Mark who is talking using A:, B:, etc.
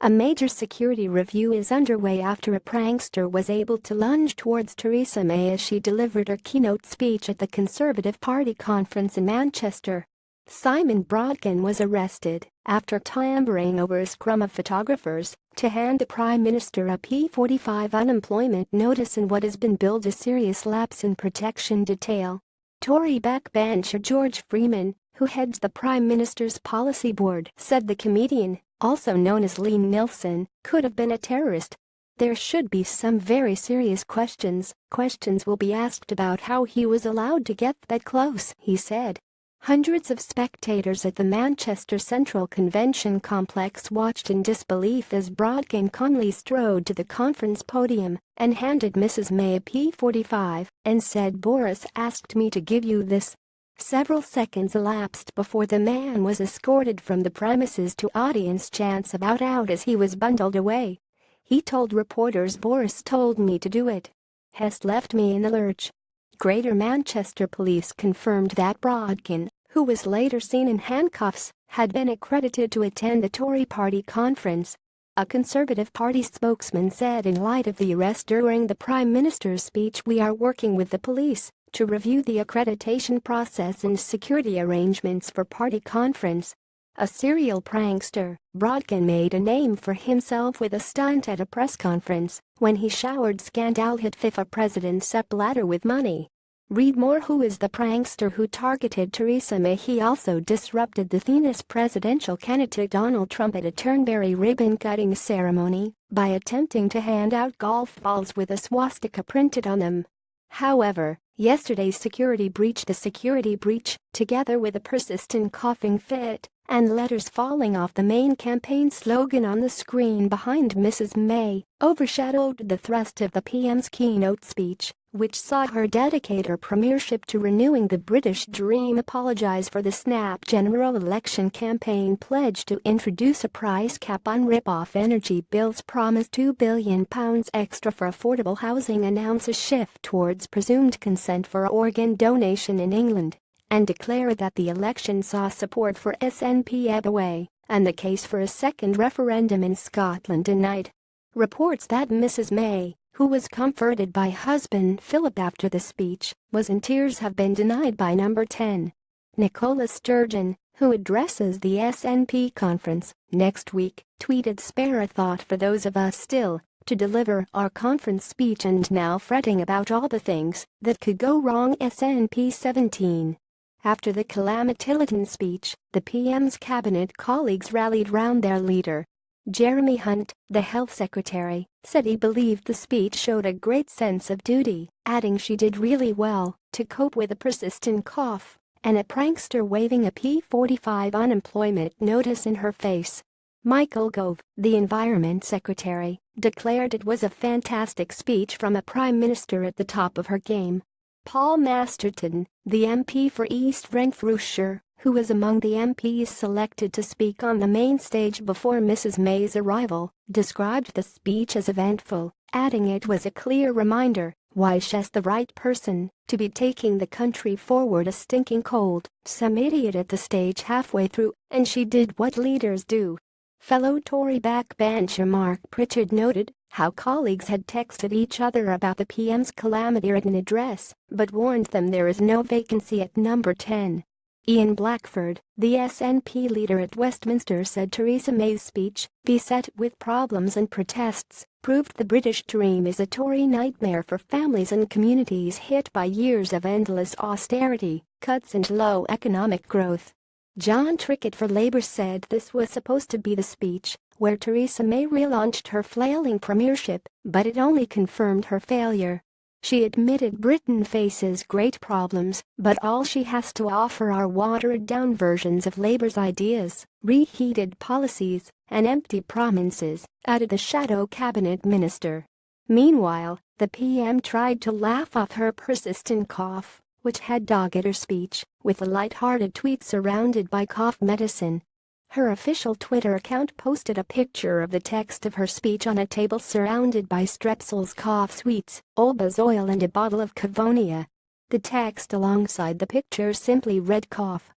A: A major security review is underway after a prankster was able to lunge towards Theresa May as she delivered her keynote speech at the Conservative Party conference in Manchester. Simon Brodkin was arrested after clambering over a scrum of photographers to hand the Prime Minister a P45 unemployment notice in what has been billed a serious lapse in protection detail. Tory backbencher George Freeman, who heads the Prime Minister's policy board, said the comedian, also known as Liam Neeson, could have been a terrorist. There should be some very serious questions. Questions will be asked about how he was allowed to get that close, he said. Hundreds of spectators at the Manchester Central Convention Complex watched in disbelief as Brodkin calmly strode to the conference podium and handed Mrs. May a P45 and said, "Boris asked me to give you this." Several seconds elapsed before the man was escorted from the premises to audience chants about out as he was bundled away. He told reporters, "Boris told me to do it. Has left me in the lurch." Greater Manchester Police confirmed that Brodkin, who was later seen in handcuffs, had been accredited to attend the Tory party conference. A Conservative Party spokesman said in light of the arrest during the Prime Minister's speech, "We are working with the police to review the accreditation process and security arrangements for party conference." A serial prankster, Brodkin made a name for himself with a stunt at a press conference when he showered scandal-hit FIFA president Sepp Blatter with money. Read more. Who is the prankster who targeted Theresa May? He also disrupted the Venus presidential candidate Donald Trump at a Turnberry ribbon-cutting ceremony by attempting to hand out golf balls with a swastika printed on them. However, yesterday's security breach, together with a persistent coughing fit and letters falling off the main campaign slogan on the screen behind Mrs. May, overshadowed the thrust of the PM's keynote speech, which saw her dedicate her premiership to renewing the British dream, apologise for the snap general election campaign, pledge to introduce a price cap on rip-off energy bills, promise £2 billion extra for affordable housing, announce a shift towards presumed consent for organ donation in England, and declare that the election saw support for SNP ebb away and the case for a second referendum in Scotland denied. Reports that Mrs. May, who was comforted by husband Philip after the speech, was in tears, have been denied by Number 10. Nicola Sturgeon, who addresses the SNP conference next week, tweeted, "Spare a thought for those of us still to deliver our conference speech and now fretting about all the things that could go wrong." SNP 17. After the calamitous speech, the PM's cabinet colleagues rallied round their leader. Jeremy Hunt, the health secretary, said he believed the speech showed a great sense of duty, adding she did really well to cope with a persistent cough and a prankster waving a P45 unemployment notice in her face. Michael Gove, the environment secretary, declared it was a fantastic speech from a prime minister at the top of her game. Paul Masterton, the MP for East Renfrewshire, who was among the MPs selected to speak on the main stage before Mrs. May's arrival, described the speech as eventful, adding it was a clear reminder why she's the right person to be taking the country forward. A stinking cold, some idiot at the stage halfway through, and she did what leaders do. Fellow Tory backbencher Mark Pritchard noted how colleagues had texted each other about the PM's calamity-ridden address, but warned them there is no vacancy at Number 10. Ian Blackford, the SNP leader at Westminster, said Theresa May's speech, beset with problems and protests, proved the British dream is a Tory nightmare for families and communities hit by years of endless austerity, cuts and low economic growth. John Trickett for Labour said this was supposed to be the speech where Theresa May relaunched her flailing premiership, but it only confirmed her failure. She admitted Britain faces great problems, but all she has to offer are watered-down versions of Labour's ideas, reheated policies, and empty promises, added the shadow cabinet minister. Meanwhile, the PM tried to laugh off her persistent cough, which had dogged her speech, with a light-hearted tweet surrounded by cough medicine. Her official Twitter account posted a picture of the text of her speech on a table surrounded by Strepsils cough sweets, Olbas oil and a bottle of Cavonia. The text alongside the picture simply read, "Cough,